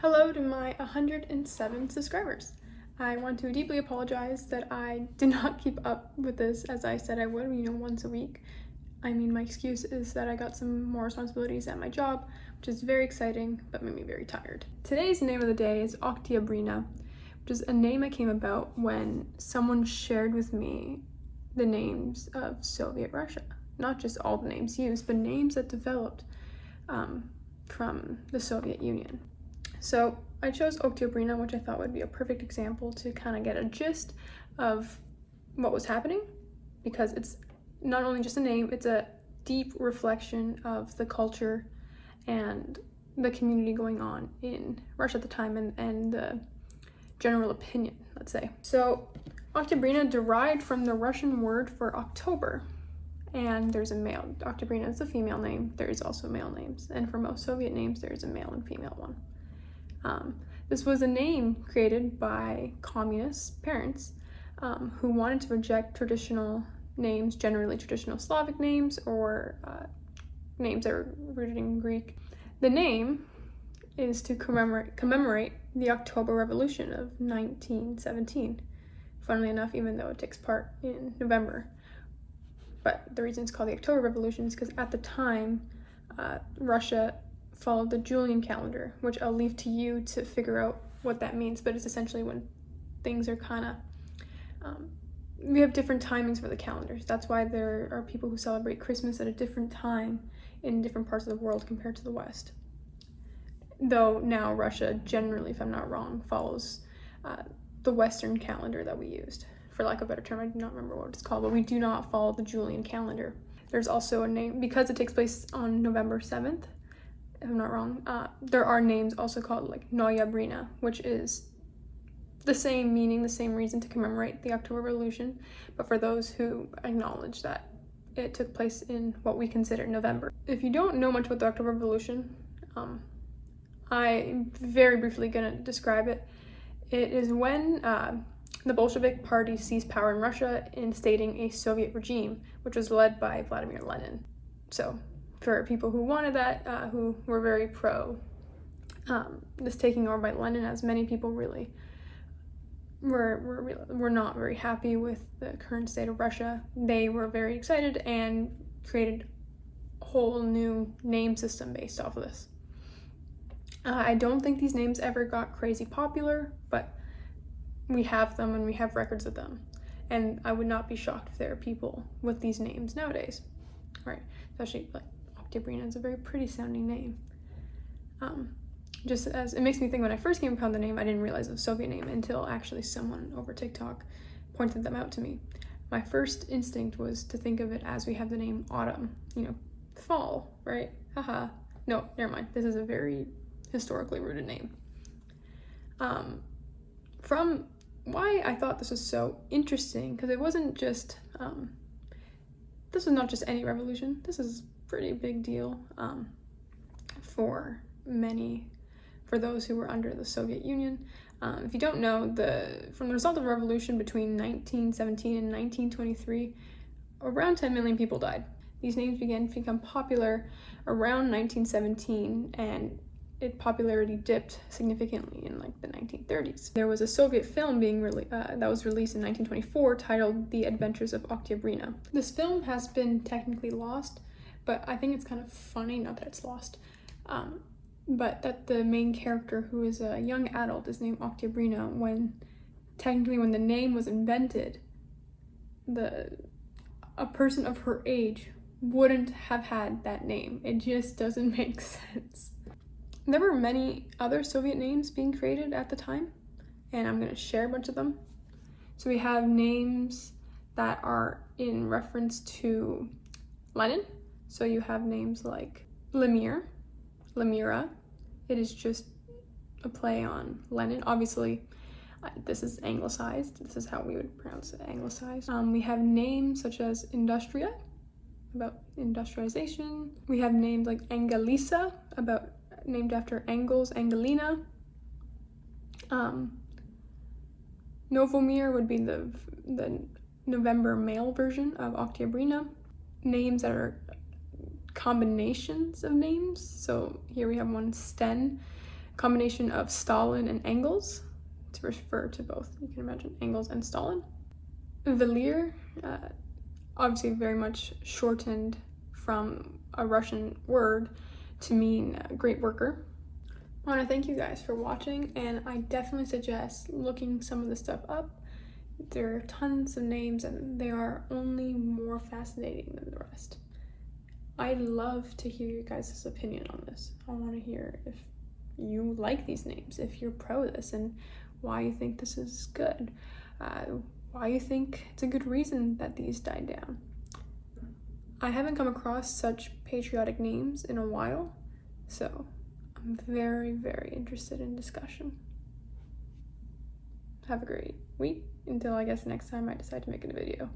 Hello to my 107 subscribers. I want to deeply apologize that I did not keep up with this as I said I would, once a week. My excuse is that I got some more responsibilities at my job, which is very exciting, but made me very tired. Today's name of the day is Oktyabrina, which is a name that came about when someone shared with me the names of Soviet Russia. Not just all the names used, but names that developed from the Soviet Union. So I chose Oktyabrina, which I thought would be a perfect example to kind of get a gist of what was happening, because it's not only just a name, it's a deep reflection of the culture and the community going on in Russia at the time and the general opinion, let's say. So Oktyabrina derived from the Russian word for October, and there's a male. Oktyabrina is a female name. There is also male names, and for most Soviet names, there is a male and female one. This was a name created by communist parents who wanted to reject traditional names, generally traditional Slavic names or names that were rooted in Greek. The name is to commemorate the October Revolution of 1917. Funnily enough, even though it takes part in November. But the reason it's called the October Revolution is because at the time, Russia followed the Julian calendar, which I'll leave to you to figure out what that means, but it's essentially when things are kind of, we have different timings for the calendars. That's why there are people who celebrate Christmas at a different time in different parts of the world compared to the West. Though now Russia generally, if I'm not wrong, follows the Western calendar that we used. For lack of a better term, I do not remember what it's called, but we do not follow the Julian calendar. There's also a name, because it takes place on November 7th, if I'm not wrong, there are names also called like Noyabrina, which is the same meaning, the same reason to commemorate the October Revolution, but for those who acknowledge that it took place in what we consider November. If you don't know much about the October Revolution, I'm very briefly gonna describe it. It is when the Bolshevik Party seized power in Russia, instating a Soviet regime, which was led by Vladimir Lenin. So for people who wanted that, who were very pro this taking over by Lenin, as many people really were not very happy with the current state of Russia. They were very excited and created a whole new name system based off of this. I don't think these names ever got crazy popular, but we have them and we have records of them. And I would not be shocked if there are people with these names nowadays, right? Especially like Oktyabrina is a very pretty sounding name. Just as it makes me think, when I first came upon the name, I didn't realize it was a Soviet name until actually someone over TikTok pointed them out to me. My first instinct was to think of it as we have the name autumn, fall, right? Haha. No, never mind. This is a very historically rooted name. From why I thought this was so interesting, because it wasn't just, this was not just any revolution. This is a pretty big deal for those who were under the Soviet Union. If you don't know, from the result of the revolution between 1917 and 1923, around 10 million people died. These names began to become popular around 1917, and its popularity dipped significantly in like the 1930s. There was a Soviet film that was released in 1924 titled The Adventures of Oktyabrina. This film has been technically lost, but I think it's kind of funny, not that it's lost, but that the main character, who is a young adult, is named Oktyabrina when the name was invented, a person of her age wouldn't have had that name. It just doesn't make sense. There were many other Soviet names being created at the time, and I'm going to share a bunch of them. So we have names that are in reference to Lenin. So you have names like Lemira. It is just a play on Lenin. Obviously, this is anglicized. This is how we would pronounce it, anglicized. We have names such as Industria, about industrialization. We have names like Angelisa, named after Engels, Angelina. Novomir would be the November male version of Oktyabrina. Names that are combinations of names. So here we have one, Sten, combination of Stalin and Engels to refer to both. You can imagine Engels and Stalin. Velir, obviously very much shortened from a Russian word to mean great worker. I want to thank you guys for watching, and I definitely suggest looking some of this stuff up. There are tons of names and they are only more fascinating than the rest. I'd love to hear your guys' opinion on this. I want to hear if you like these names, if you're pro this, and why you think this is good. Why you think it's a good reason that these died down. I haven't come across such patriotic names in a while, so I'm very, very interested in discussion. Have a great week until I guess next time I decide to make a video.